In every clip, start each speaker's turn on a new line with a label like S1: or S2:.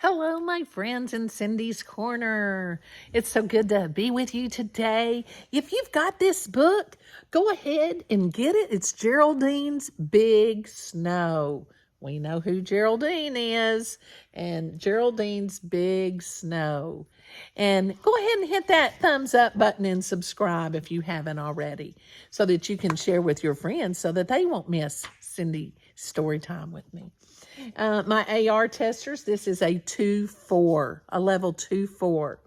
S1: Hello, my friends in Cindy's Corner. It's so good to be with you today. If you've got this book, go ahead and get it. It's Geraldine's Big Snow. We know who Geraldine is, and Geraldine's Big Snow. And go ahead and hit that thumbs up button and subscribe if you haven't already, so that you can share with your friends so that they won't miss Cindy story time with me. My AR testers, this is a 2-4, a level 2-4.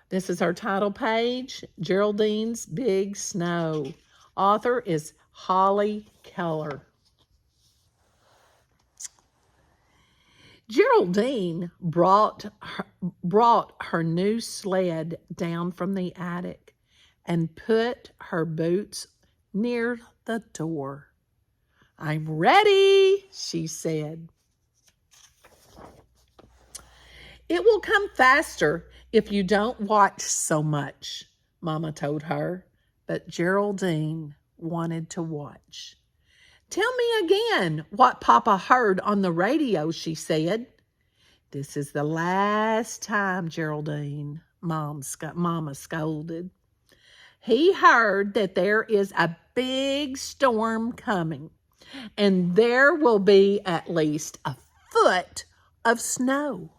S1: This is our title page, Geraldine's Big Snow. Author is Holly Keller. Geraldine brought her new sled down from the attic and put her boots near the door. "I'm ready," she said. "It will come faster if you don't watch so much," Mama told her, but Geraldine wanted to watch. "Tell me again what Papa heard on the radio," she said. "This is the last time, Geraldine," Mama scolded. "He heard that there is a big storm coming, and there will be at least a foot of snow."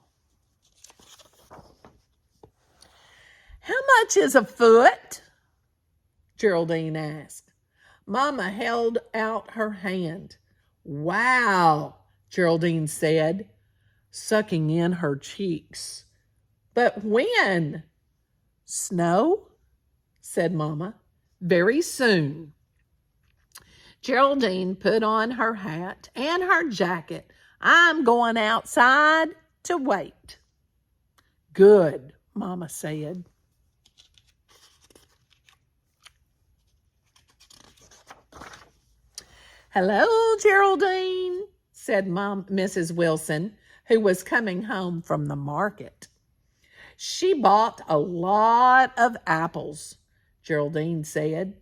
S1: "How much is a foot?" Geraldine asked. Mama held out her hand. "Wow," Geraldine said, sucking in her cheeks. "But when?" "Snow," said Mama. "Very soon." Geraldine put on her hat and her jacket. "I'm going outside to wait." "Good," Mama said. "Hello, Geraldine," said Mrs. Wilson, who was coming home from the market. "She bought a lot of apples," Geraldine said.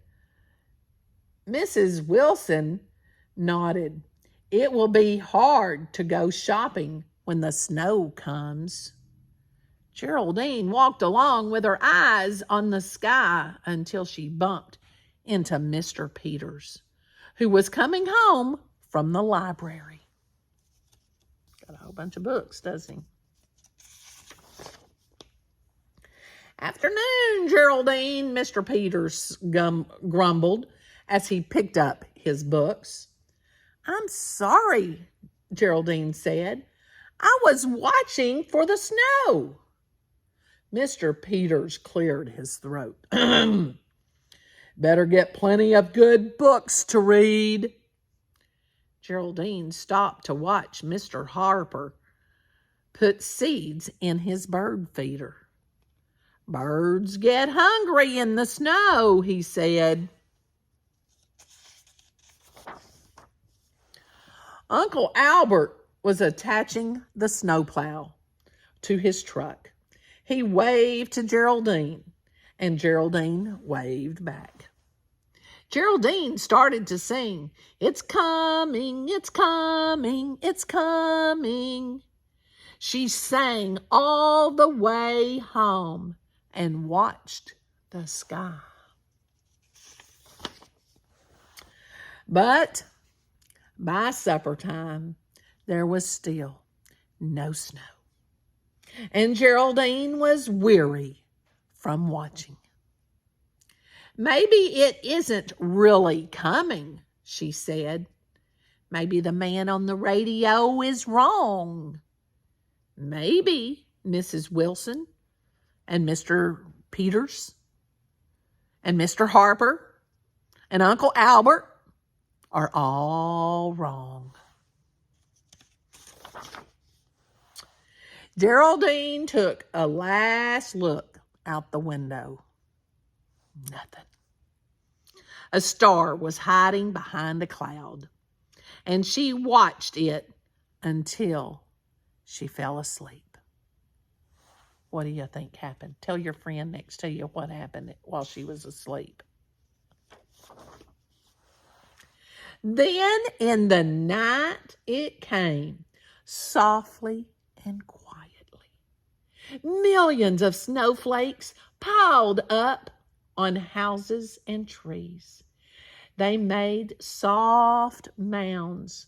S1: Mrs. Wilson nodded. "It will be hard to go shopping when the snow comes." Geraldine walked along with her eyes on the sky until she bumped into Mr. Peters, who was coming home from the library. Got a whole bunch of books, doesn't he? "Afternoon, Geraldine," Mr. Peters grumbled as he picked up his books. "I'm sorry," Geraldine said. "I was watching for the snow." Mr. Peters cleared his throat. "Better get plenty of good books to read." Geraldine stopped to watch Mr. Harper put seeds in his bird feeder. "Birds get hungry in the snow," he said. Uncle Albert was attaching the snowplow to his truck. He waved to Geraldine, and Geraldine waved back. Geraldine started to sing, "It's coming, it's coming, it's coming." She sang all the way home and watched the sky. But by supper time, there was still no snow, and Geraldine was weary from watching. "Maybe it isn't really coming," she said. "Maybe the man on the radio is wrong." Maybe Mrs. Wilson and Mr. Peters and Mr. Harper and Uncle Albert are all wrong. Geraldine took a last look out the window. Nothing. A star was hiding behind a cloud, and she watched it until she fell asleep. What do you think happened? Tell your friend next to you what happened while she was asleep. Then in the night it came, softly and quietly. Millions of snowflakes piled up on houses and trees. They made soft mounds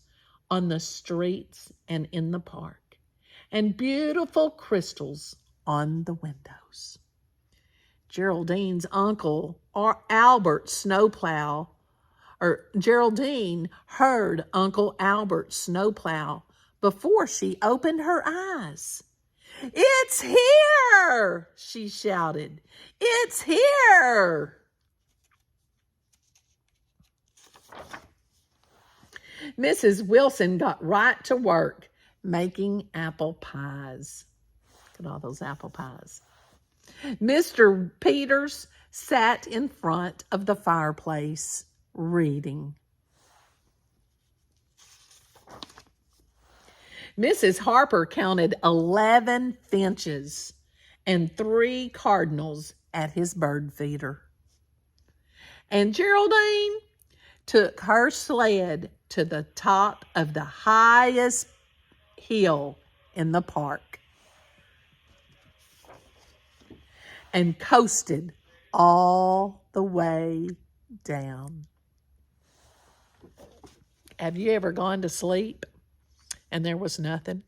S1: on the streets and in the park, and beautiful crystals on the windows. Geraldine's uncle, or Geraldine heard Uncle Albert's snowplow before she opened her eyes. "It's here!" she shouted. "It's here!" Mrs. Wilson got right to work making apple pies. Look at all those apple pies. Mr. Peters sat in front of the fireplace reading. Mrs. Harper counted 11 finches and 3 cardinals at his bird feeder. And Geraldine took her sled to the top of the highest hill in the park and coasted all the way down. Have you ever gone to sleep and there was nothing?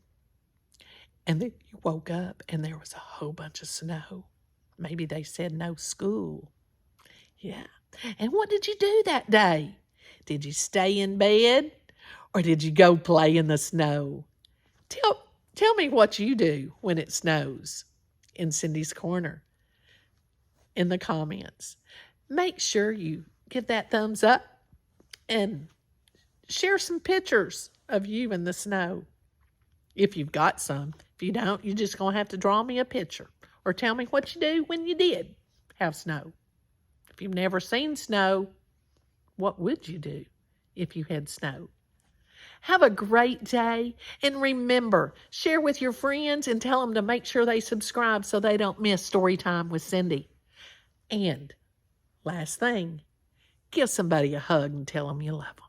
S1: And then you woke up and there was a whole bunch of snow. Maybe they said no school. Yeah. And what did you do that day? Did you stay in bed or did you go play in the snow? Tell me what you do when it snows in Cindy's Corner in the comments. Make sure you give that thumbs up and share some pictures of you in the snow. If you've got some. If you don't, you're just going to have to draw me a picture or tell me what you do when you did have snow. If you've never seen snow, what would you do if you had snow? Have a great day, and remember, share with your friends and tell them to make sure they subscribe so they don't miss Storytime with Cindy. And last thing, give somebody a hug and tell them you love them.